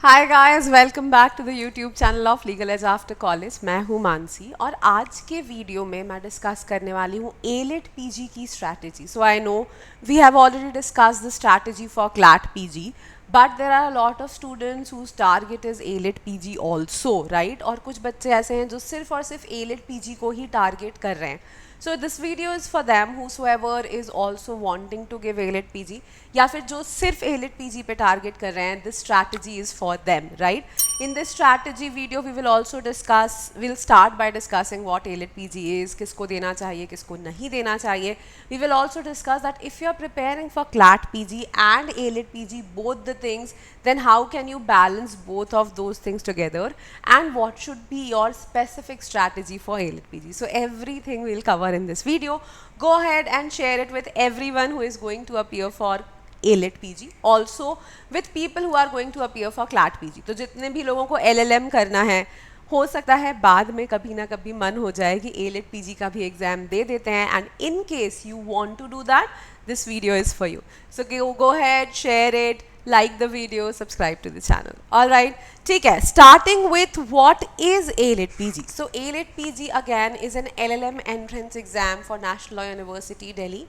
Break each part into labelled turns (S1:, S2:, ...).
S1: Hi guys, welcome back to the YouTube channel of Legal Edge after college. मैं हूँ मानसी और आज के वीडियो में मैं डिस्कस करने वाली हूँ एलिट पीजी की strategy. So I know we have already discuss the strategy for CLAT PG, but there are lot of students whose target is AILET PG also, right. और कुछ बच्चे ऐसे हैं जो सिर्फ और सिर्फ एलिट पीजी को ही टारगेट कर रहे हैं। So this video is for them whosoever is also wanting to give ALET PG या फिर जो सिर्फ ALET PG पे टारगेट कर रहे हैं. This strategy is for them, right? In this strategy video we will also discuss, we'll start by discussing what ALET PG is, किसको देना चाहिए किसको नहीं देना चाहिए. We will also discuss that if you are preparing for CLAT PG and ALET PG, both the things, then how can you balance both of those things together and what should be your specific strategy for ALET PG. So everything we'll cover in this video. Go ahead and share it with everyone who is going to appear for ALET PG, also with people who are going to appear for CLAT PG. तो जितने भी लोगों को LLM करना है, हो सकता है बाद में कभी ना कभी मन हो जाए कि ALET PG का भी एग्जाम दे देते हैं, and in case you want to do that, this video is for you. So go ahead, share it, like the video, subscribe to the channel. All right, ठीक है. Starting with what is ALET PG. So ALET PG again is an LLM entrance exam for National Law University Delhi.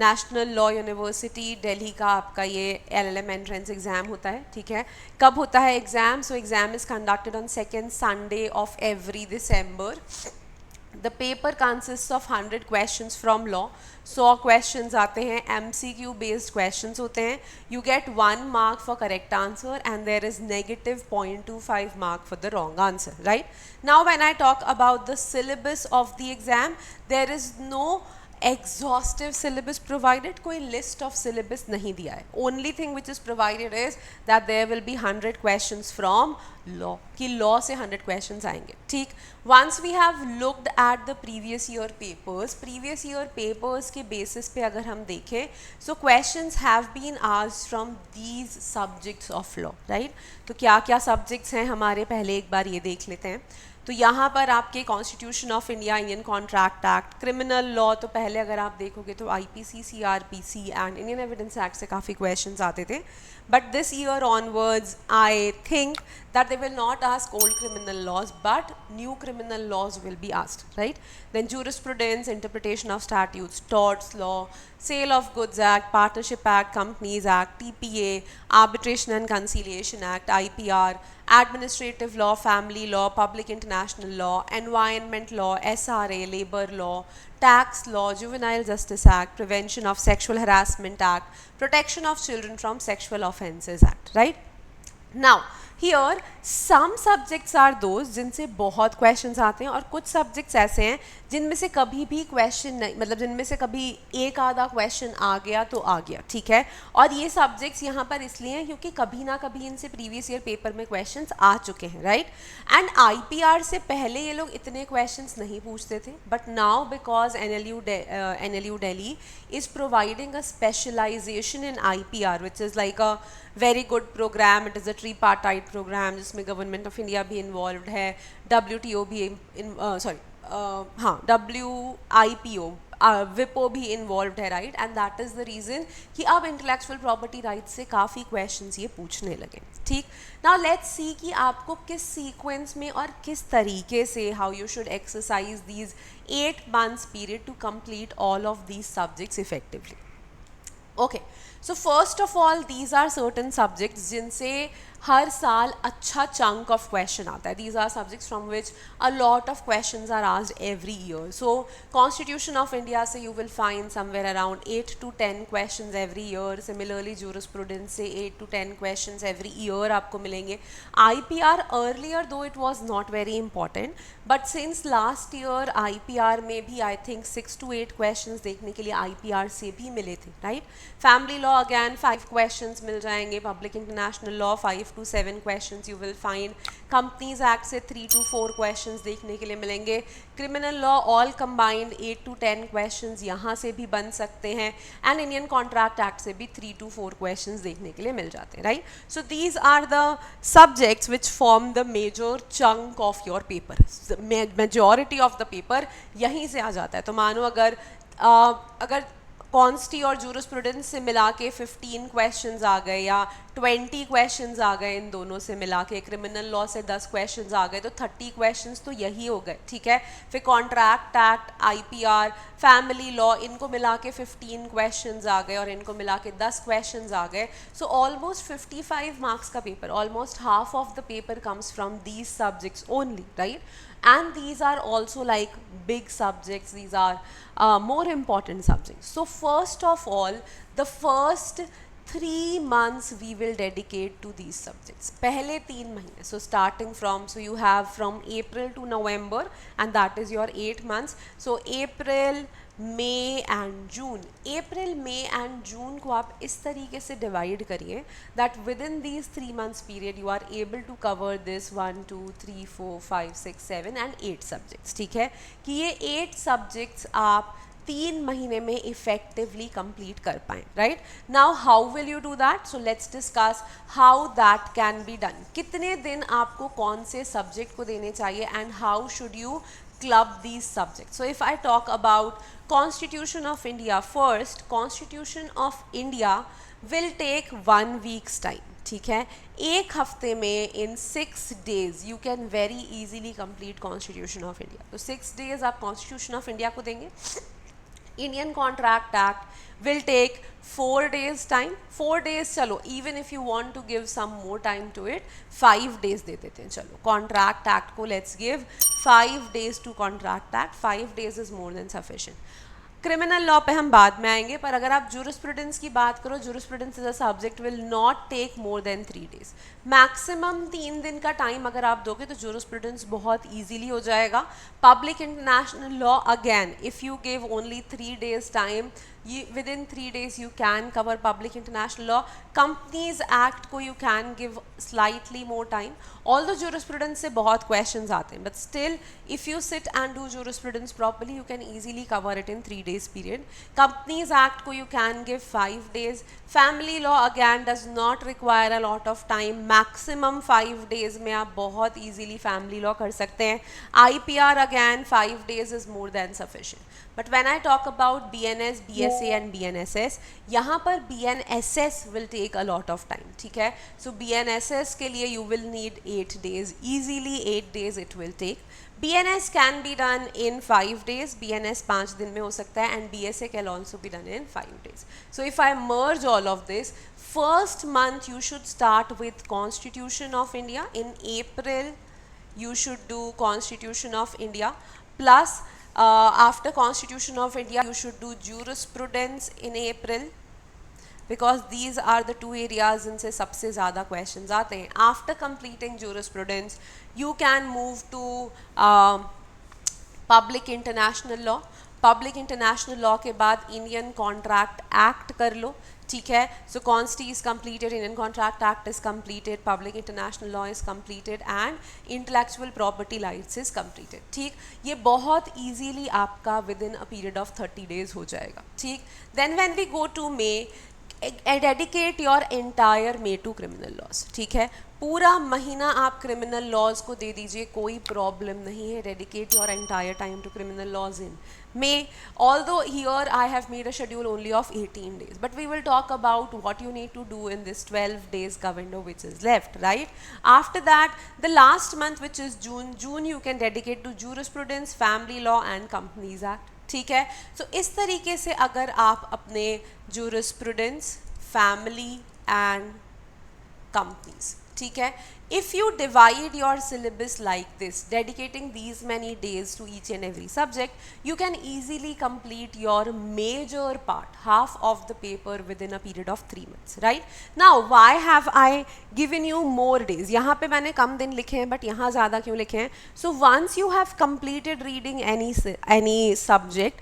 S1: National Law University Delhi का आपका ये LLM entrance exam होता है, ठीक है. कब होता है exam? So exam is conducted on second Sunday of every December. The paper consists of 100 questions from law. 100 questions आते हैं, MCQ based questions होते हैं. You get 1 mark for correct answer and there is negative 0.25 mark for the wrong answer, right? Now when I talk about the syllabus of the exam, there is no exhaustive syllabus provided. कोई list of syllabus नहीं दिया है. Only thing which is provided is that there will be 100 questions from law, कि law से 100 questions आएंगे, ठीक. Once we have looked at the previous year papers के basis पे अगर हम देखें, so questions have been asked from these subjects of law, right? तो क्या क्या subjects हैं हमारे, पहले एक बार ये देख लेते हैं. तो यहाँ पर आपके constitution of India, Indian contract act, criminal law, तो पहले अगर आप देखोगे तो IPC, CrPC and Indian evidence act से काफ़ी क्वेश्चंस आते थे. But this year onwards I think that they will not ask old criminal laws but new criminal laws will be asked, right? Then jurisprudence, interpretation of statutes, torts law, sale of goods act, partnership act, companies act, TPA, arbitration and conciliation act, IPR, administrative law, family law, public international law, environment law, SRA, labor law, tax law, juvenile justice act, prevention of sexual harassment act, protection of children from sexual offences act, right? Now here some subjects are those जिनसे बहुत questions आते हैं और कुछ subjects ऐसे हैं जिनमें से कभी भी question नहीं, मतलब जिनमें से कभी एक आधा question आ गया तो आ गया, ठीक है. और ये subjects यहाँ पर इसलिए हैं क्योंकि कभी ना कभी इनसे previous year paper में questions आ चुके हैं, right? And IPR से पहले ये लोग इतने questions नहीं पूछते थे, but now because NLU Delhi is providing a specialization in IPR which is like a very good program. It is a tripartite program जिसमें गवर्नमेंट ऑफ इंडिया भी इन्वॉल्व है, WTO भी WIPO, विपो भी इन्वॉल्व है, right. And that is the reason कि अब intellectual property rights से काफ़ी क्वेश्चंस ये पूछने लगे, ठीक. नाउ लेट्स सी कि आपको किस सीक्वेंस में और किस तरीके से how you should exercise these 8 months period to complete all of these subjects effectively. Okay, so first of all these are certain subjects जिनसे हर साल अच्छा चंक ऑफ क्वेश्चन आता है. These are subjects from which a lot of questions are asked every year. So constitution of India से you will find somewhere around 8 to 10 questions every year. Similarly jurisprudence से 8 to 10 questions every year आपको मिलेंगे. IPR earlier दो it was not very important, but since last year IPR में भी I think 6 to 8 questions देखने के लिए IPR से भी मिले थे, right. Family law again 5 questions मिल जाएंगे. Public international law 5 to 7 questions you will find. Companies Act से 3 to 4 questions देखने के लिए मिलेंगे. Criminal law all combined 8 to 10 questions यहाँ से भी बन सकते हैं. एंड इंडियन कॉन्ट्रैक्ट एक्ट से भी 3 to 4 questions देखने के लिए मिल जाते हैं, right. So these are the subjects which form the major chunk of your paper. Majority of the paper यहीं से आ जाता है. तो मानो अगर कॉन्स्टी और जूरिस्प्रूडेंस से मिला के 15 क्वेश्चंस आ गए या 20 क्वेश्चंस आ गए, इन दोनों से मिला के क्रिमिनल लॉ से 10 क्वेश्चंस आ गए, तो 30 क्वेश्चंस तो यही हो गए, ठीक है। फिर contract act, IPR, family law, इनको मिला के 15 क्वेश्चंस आ गए और इनको मिला के 10 क्वेश्चंस आ गए। सो ऑलमोस्ट 55 मार्क्स का paper, almost half of the paper comes from these subjects only, right? And these are also like big subjects, these are more important subjects. So first of all, the first 3 months we will dedicate to these subjects. पहले 3 महीने, so starting from, so you have from April to November and that is your 8 months. So April, May and June, April, May and June को आप इस तरीके से divide करिए that within these 3 months period you are able to cover this 1, 2, 3, 4, 5, 6, 7 and 8 subjects, ठीक है, कि ये 8 subjects आप 3 महीने में इफेक्टिवली कंप्लीट कर पाएँ, right? Now how will you do that? So let's discuss how that can be done. कितने दिन आपको कौन से सब्जेक्ट को देने चाहिए and how should you club these subjects. So if I talk about Constitution of India first, Constitution of India will take 1 week's time, ठीक है। एक हफ्ते में in 6 days you can very easily complete Constitution of India. तो 6 days आप Constitution of India को देंगे। Indian Contract Act will take 4 days time, 4 days चलो, even if you want to give some more time to it, 5 days दे देते हैं, चलो Contract Act को let's give 5 days to Contract Act, 5 days is more than sufficient. Criminal law पे हम बाद में आएंगे, पर अगर आप जूरिस्प्रूडेंस की बात करो, jurisprudence is a subject will not take more than 3 days, maximum 3 दिन का टाइम अगर आप दोगे तो जूरिस्प्रूडेंस बहुत इजीली हो जाएगा। Public international law again, if you give only 3 days time, within 3 days you can cover public international law. Companies Act को you can give slightly more time, although jurisprudence से बहुत questions आते हैं, but still if you sit and do jurisprudence properly you can easily cover it in 3 days period. Companies Act को you can give 5 days. Family law again does not require a lot of time, maximum 5 days में आप बहुत easily family law कर सकते हैं. IPR again 5 days is more than sufficient. But when I talk about BNS, BSA and BNSS, यहाँ पर BNSS will take a lot of time, ठीक है? So BNSS के लिए you will need 8 days, easily 8 days it will take. BNS can be done in 5 days, BNS 5 दिन में हो सकता है, and BSA can also be done in 5 days. So if I merge all of this, first month you should start with Constitution of India. In April you should do Constitution of India, plus after Constitution of India you should do jurisprudence in April, because these are the 2 areas जिनसे सबसे ज़्यादा questions आते हैं. After completing jurisprudence you can move to public international law. Public international law के बाद Indian Contract Act कर लो, ठीक है? So Consti is completed, Indian Contract Act is completed, Public International Law is completed and Intellectual Property Rights is completed, ठीक? ये बहुत easily आपका within a period of 30 days हो जाएगा, ठीक? Then when we go to May, dedicate your entire May to criminal laws, ठीक है? पूरा महीना आप क्रिमिनल लॉज को दे दीजिए, कोई प्रॉब्लम नहीं है. Dedicate your entire time to criminal laws in May. Although here I have made a schedule only of 18 days, but we will talk about what you need to do in this 12 days ka window which is left, right? After that, the last month which is June you can dedicate to jurisprudence, family law and companies act, ठीक है? So इस तरीके से अगर आप अपने jurisprudence, family and companies, ठीक है, if you divide your syllabus like this, dedicating these many days to each and every subject, you can easily complete your major part, half of the paper within a period of 3 months, right? Now why have I given you more days? यहाँ पे मैंने कम दिन लिखे हैं, but यहाँ ज़्यादा क्यों लिखे हैं? So once you have completed reading any subject,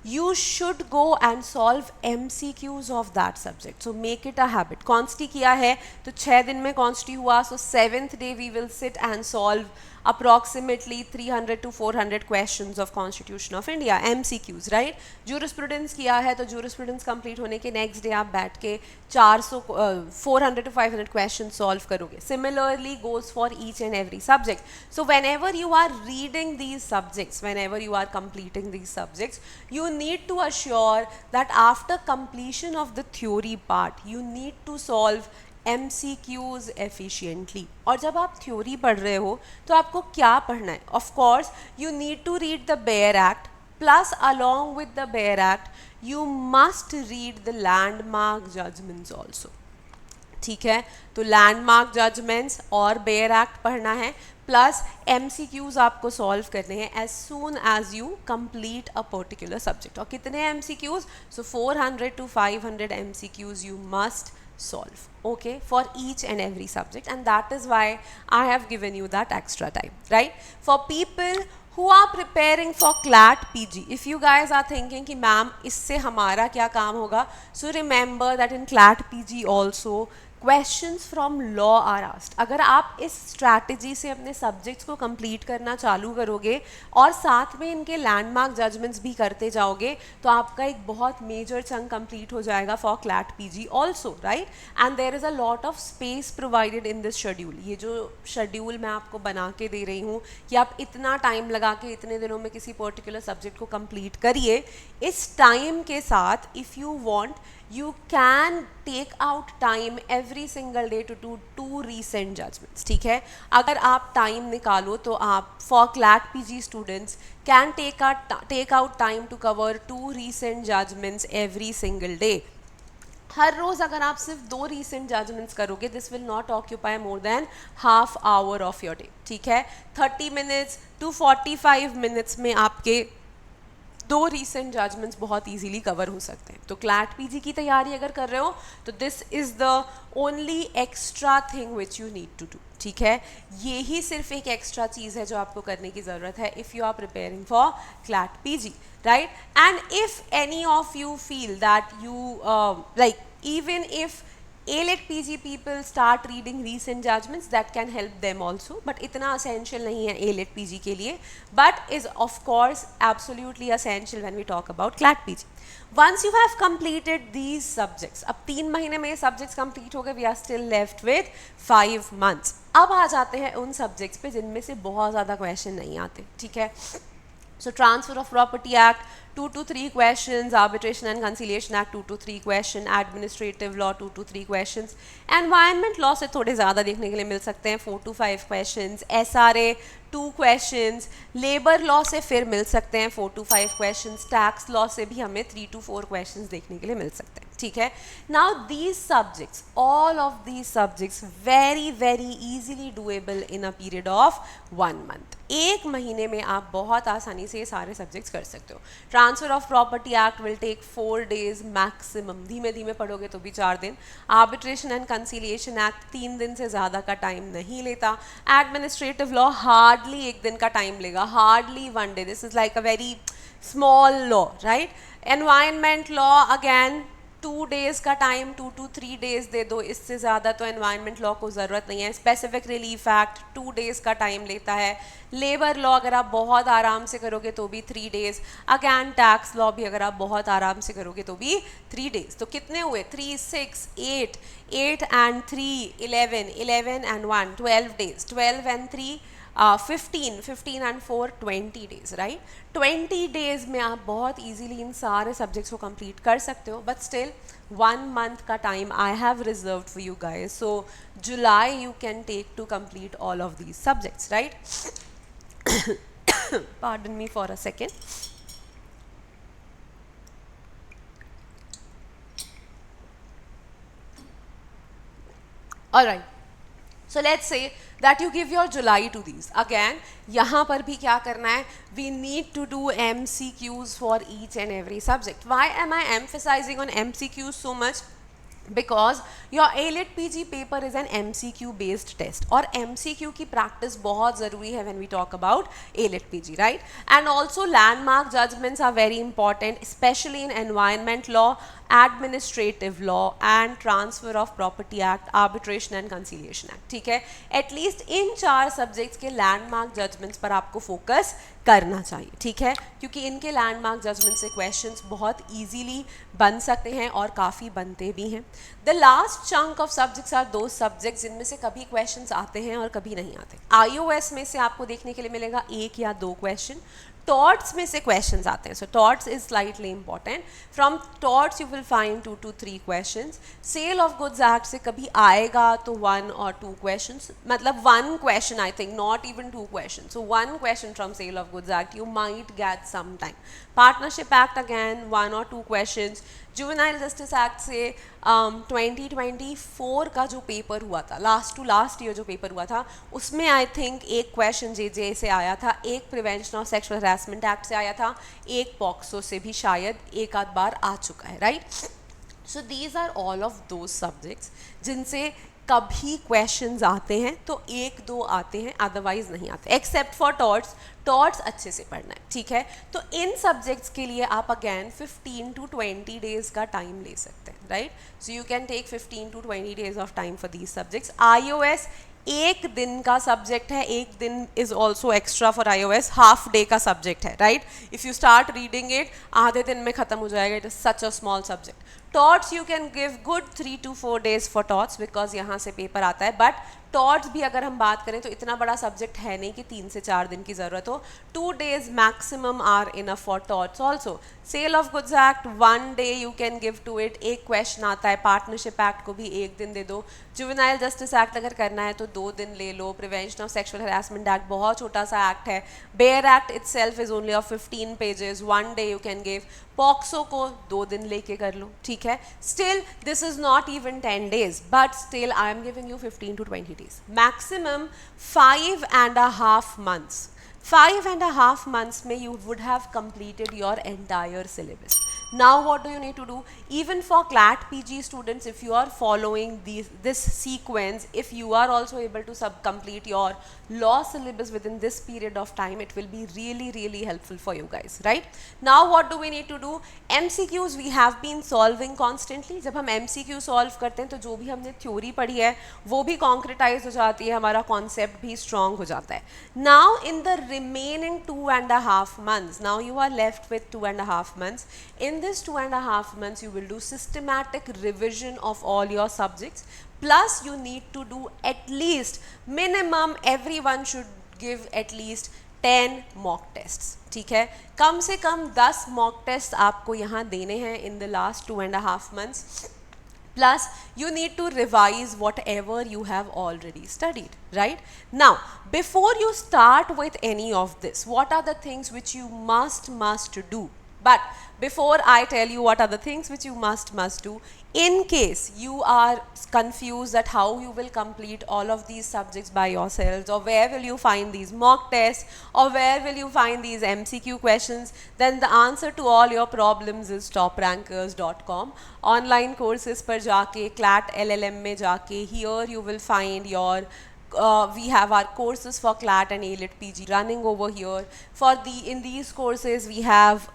S1: you should go and solve MCQs of that subject. So make it a habit. Consti किया है तो 6 दिन में Consti हुआ, so 7th day we will sit and solve approximately 300 to 400 questions of Constitution of India, MCQs, right? Jurisprudence किया है तो jurisprudence complete होने के next day आप बैठ के 400 to 500 questions solve करोगे. Similarly goes for each and every subject. So whenever you are reading these subjects, whenever you are completing these subjects, you need to assure that after completion of the theory part, you need to solve MCQs efficiently. और जब आप theory पढ़ रहे हो तो आपको क्या पढ़ना है? Of course, you need to read the Baer Act, plus along with the Baer Act, you must read the landmark judgments also. ठीक है, तो लैंडमार्क जजमेंट्स और बेयर एक्ट पढ़ना है, प्लस MCQs आपको सॉल्व करने हैं as soon as you complete a particular subject. और कितने MCQs? So 400 to 500 MCQs you must solve, okay, for each and every subject, and that is why I have given you that extra time, right? For people who are preparing for CLAT PG, if you guys are thinking कि ma'am इससे हमारा क्या काम होगा, so remember that in CLAT PG also questions from law are asked. अगर आप इस strategy से अपने subjects को complete करना चालू करोगे और साथ में इनके landmark judgments भी करते जाओगे तो आपका एक बहुत major chunk complete हो जाएगा for CLAT PG also, right? And there is a lot of space provided in this schedule. ये जो schedule मैं आपको बना के दे रही हूँ कि आप इतना time लगा के इतने दिनों में किसी particular subject को complete करिए, इस time के साथ if you want you can take out time every single day to do 2 recent judgments. ठीक है, अगर आप time निकालो तो आप for CLAT PG students can take out time to cover 2 recent judgments every single day. हर रोज़ अगर आप सिर्फ 2 recent judgments करोगे, this will not occupy more than half hour of your day. ठीक है, 30 minutes to 45 minutes में आपके 2 recent judgments बहुत easily cover हो सकते हैं. तो CLAT PG की तैयारी अगर कर रहे हो तो this is the only extra thing which you need to do. ठीक है, ये ही सिर्फ एक एक्स्ट्रा चीज़ है जो आपको करने की ज़रूरत है if you are preparing for CLAT PG, right? And if any of you feel that you like, even if A-Lit PG people start reading recent judgments, that can help them also, but इतना essential नहीं है A-Lit PG के लिए, but is of course absolutely essential when we talk about CLAT PG. Once you have completed these subjects, अब 3 महीने में subjects complete हो गए, we are still left with 5 months. अब आ जाते हैं उन subjects पे जिनमें से बहुत ज़्यादा question नहीं आते. ठीक है, so Transfer of Property Act 2 to 3 questions, Arbitration and Conciliation Act 2 to 3 question, Administrative Law 2 to 3 questions, Environment Law से थोड़े ज़्यादा देखने के लिए मिल सकते हैं 4 to 5 questions, SRA 2 questions, Labor Law से फिर मिल सकते हैं 4 to 5 questions, Tax Law से भी हमें 3 to 4 questions देखने के लिए मिल सकते हैं. ठीक है, now these subjects, all of these subjects very easily doable in a period of 1 month. 1 महीने में आप बहुत आसानी से ये सारे subjects कर सकते हो. Transfer of Property Act will take 4 days maximum. धीमे धीमे पढ़ोगे तो भी 4 दिन. Arbitration and Conciliation Act 3 दिन से ज़्यादा का टाइम नहीं लेता. Administrative Law hardly 1 दिन का टाइम लेगा, hardly 1 day. This is like a very small law, right? Environment Law again 2 days का टाइम, 2 to 3 days दे दो, इससे ज़्यादा तो एनवायरनमेंट लॉ को ज़रूरत नहीं है. स्पेसिफिक रिलीफ एक्ट 2 days का टाइम लेता है. लेबर लॉ अगर आप बहुत आराम से करोगे तो भी 3 days. अगैन टैक्स लॉ भी अगर आप बहुत आराम से करोगे तो भी 3 days. तो कितने हुए? 3, 6, 8 and 3, 11 and 1, 12 days. 12 and 3 15 and 4 20 days, right? 20 days में आप बहुत easily इन सारे subjects को complete कर सकते हो, but still 1 month का time I have reserved for you guys. So July you can take to complete all of these subjects, right? Pardon me for a second. All right. So let's say that you give your July to these. Again, यहाँ पर भी क्या करना है? We need to do MCQs for each and every subject. Why am I emphasizing on MCQs so much? Because your A-Lit PG paper is an MCQ based test और MCQ की practice बहुत ज़रूरी है when we talk about A-Lit PG, right? And also landmark judgments are very important, especially in environment law administrative law and transfer of property act, arbitration and conciliation act, ठीक है। At least in 4 subjects के landmark judgments पर आपको focus करना चाहिए, ठीक है, क्योंकि इनके लैंडमार्क जजमेंट से क्वेश्चंस बहुत इजीली बन सकते हैं और काफ़ी बनते भी हैं। The last chunk of subjects are दो सब्जेक्ट्स जिनमें से कभी क्वेश्चंस आते हैं और कभी नहीं आते। iOS में से आपको देखने के लिए मिलेगा 1 या 2 क्वेश्चन, टॉर्ट्स में से क्वेश्चंस आते हैं, so torts is slightly important. From torts you will find 2 to 3 questions. Sale of goods act से कभी आएगा तो 1 or 2 क्वेश्चंस, मतलब 1 question I think, not even 2 question, so 1 question from sale of goods act you might get some time. Partnership act again 1 or 2 questions. Juvenile justice act से 2024 का जो paper हुआ था, लास्ट टू लास्ट ईयर जो paper हुआ था, उसमें I think 1 question जे से आया था, 1 prevention of sexual harassment act से आया था, 1 पॉक्सो से भी शायद 1 आध बार आ चुका है, right. So these are all of those subjects जिनसे कभी क्वेश्चंस आते हैं, तो 1-2 आते हैं, अदरवाइज नहीं आते, एक्सेप्ट फॉर टॉर्ट्स। टॉर्ट्स अच्छे से पढ़ना है, ठीक है। तो इन सब्जेक्ट्स के लिए आप अगेन 15 to 20 डेज का टाइम ले सकते हैं, right. So you can take 15 to 20 days of time for these subjects. iOS 1 दिन का सब्जेक्ट है, 1 दिन is also extra for iOS, half day का सब्जेक्ट है, right. If you start reading it आधे दिन में खत्म हो जाएगा, it is such a small subject. Torts you can give good 3 to 4 days for torts because यहाँ से पेपर आता है, बट टॉर्ट्स भी अगर हम बात करें तो इतना बड़ा सब्जेक्ट है नहीं कि 3 से 4 दिन की ज़रूरत हो। 2 days maximum are enough for torts also. Sale of goods act 1 day you can give to it, 1 question आता है। पार्टनरशिप एक्ट को भी 1 दिन दे दो। जुवेनाइल जस्टिस एक्ट अगर करना है तो 2 दिन ले लो। Prevention of sexual harassment act बहुत छोटा सा एक्ट है। Bare act itself is only of 15 pages, 1 day you can give. POCSO को 2 दिन लेके कर लो, ठीक है। Still this is not even 10 days, but still I am giving you 15 to 20 days, maximum 5.5 months। 5.5 months में you would have completed your entire syllabus. Now what do you need to do? Even for CLAT PG students, if you are following this sequence, if you are also able to complete your law syllabus within this period of time, it will be really helpful for you guys, right? Now what do we need to do? MCQs we have been solving constantly. जब हम MCQ solve करते हैं तो जो भी हमने theory पढ़ी है वो भी concretize हो जाती है, हमारा concept भी strong हो जाता है। Now in the remaining 2.5 months, now you are left with 2.5 months. In this 2.5 months you will do systematic revision of all your subjects, plus you need to do at least minimum, everyone should give at least 10 mock tests, ठीक है। कम से कम 10 mock tests आपको यहाँ देने हैं in the last 2.5 months, plus you need to revise whatever you have already studied, right? Now before you start with any of this, what are the things which you must do? But before I tell you what are the things which you must do, in case you are confused that how you will complete all of these subjects by yourselves, or where will you find these mock tests, or where will you find these MCQ questions, then the answer to all your problems is toprankers.com. Online courses पर जाके, CLAT LLM में जाके, here you will find your we have our courses for CLAT and ALET PG running over here. In these courses we have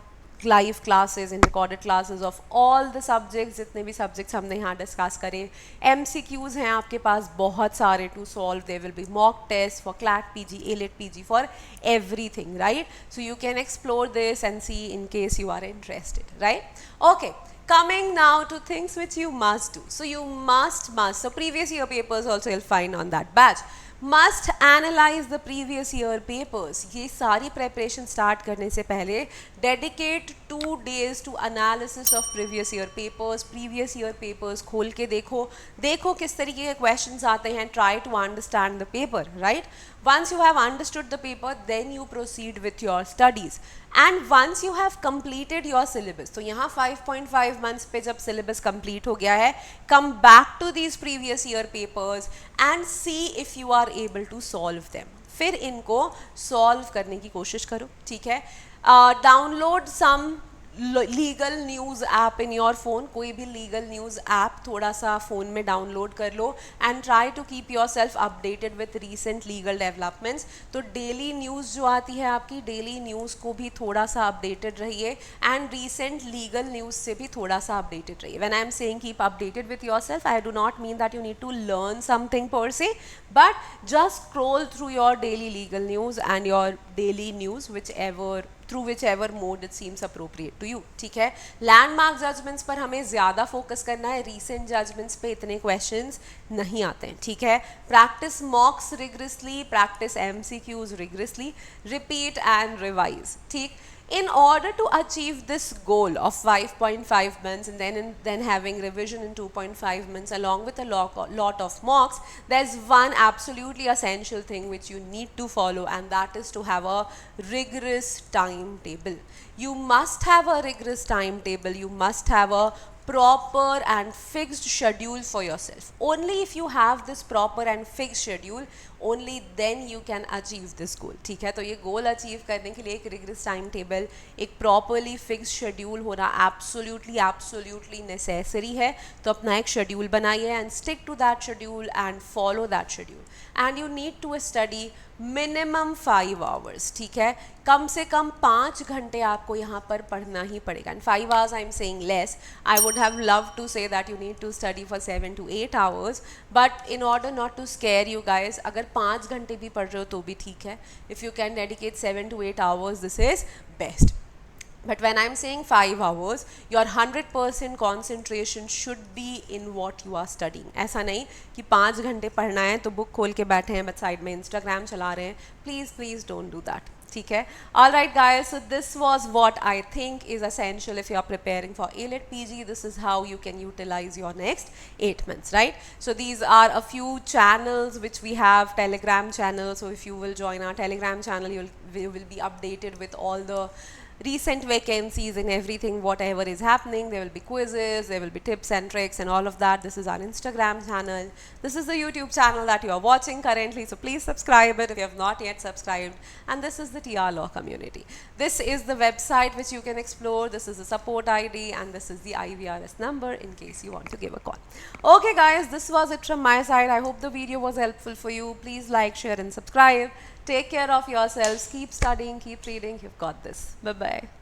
S1: live classes and recorded classes of all the subjects, जितने भी subjects हमने यहाँ discuss करे। MCQs हैं आपके पास बहुत सारे to solve, there will be mock tests for CLAT PG, ALET PG, for everything, right? So you can explore this and see in case you are interested, right? Okay. Coming now to things which you must do. So you must, so previous year papers also you'll find on that batch. Must analyze the previous year papers. ये सारी preparation start करने से पहले dedicate 2 days to analysis of previous year papers. Previous year papers खोल के देखो किस तरीके के questions आते हैं, try to understand the paper, right? Once you have understood the paper, then you proceed with your studies. And once you have completed your syllabus, तो यहाँ 5.5 months पे जब syllabus complete हो गया है, come back to these previous year papers and see if you are able to solve them. फिर इनको solve करने की कोशिश करो, ठीक है? Download some legal news app in your phone, कोई भी लीगल न्यूज़ ऐप थोड़ा सा फ़ोन में डाउनलोड कर लो and try to keep yourself updated with recent legal developments. तो डेली न्यूज़ जो आती है आपकी, डेली न्यूज़ को भी थोड़ा सा अपडेटेड रहिए एंड रीसेंट लीगल न्यूज़ से भी थोड़ा सा अपडेटेड रहिए। When I am saying keep updated with your self, I do not mean that you need to learn something per se, but just scroll through your daily legal news and your daily news through whichever mode it seems appropriate to you, ठीक है। Landmark judgments पर हमें ज़्यादा focus करना है, recent judgements पे इतने questions नहीं आते हैं, ठीक है। Practice मॉक्स rigorously, practice MCQs rigorously, repeat and revise, ठीक। In order to achieve this goal of 5.5 months and then having revision in 2.5 months along with a lot of mocks, there's one absolutely essential thing which you need to follow, and that is to have a rigorous timetable. You must have a rigorous timetable. You must have a proper and fixed schedule for yourself. Only if you have this proper and fixed schedule, only then you can achieve this goal, ठीक है। तो ये goal achieve करने के लिए एक rigorous time table, एक properly fix schedule होना एब्सोल्युटली नेसेसरी है। तो अपना एक शेड्यूल बनाइए and stick to that schedule and follow that schedule, and you need to study minimum 5 hours, ठीक है। कम से कम 5 घंटे आपको यहाँ पर पढ़ना ही पड़ेगा, and 5 hours I am saying less, I would have love to say that you need to study for 7 to 8 hours, but in order not to scare you guys, अगर 5 घंटे भी पढ़ रहे हो तो भी ठीक है। If you can dedicate 7 to 8 hours, this is best. But when I'm saying 5 hours, your 100% concentration should be in what you are studying. ऐसा नहीं कि 5 घंटे पढ़ना है तो बुक खोल के बैठे हैं बट साइड में इंस्टाग्राम चला रहे हैं। प्लीज़ डोंट डू दैट, ठीक है। All right guys, so this was what I think is essential if you are preparing for A-Lit PG. This is how you can utilize your next 8 months, right? So these are a few channels which we have, Telegram channel. So if you will join our Telegram channel, you will be updated with all the recent vacancies and everything, whatever is happening. There will be quizzes, there will be tips and tricks and all of that. This is our Instagram channel. This is the YouTube channel that you are watching currently, so please subscribe it if you have not yet subscribed. And this is the TR Law community. This is the website which you can explore. This is the support ID, and this is the IVRS number in case you want to give a call. Okay guys, this was it from my side. I hope the video was helpful for you. Please like, share and subscribe. Take care of yourselves. Keep studying, keep reading. You've got this. Bye-bye.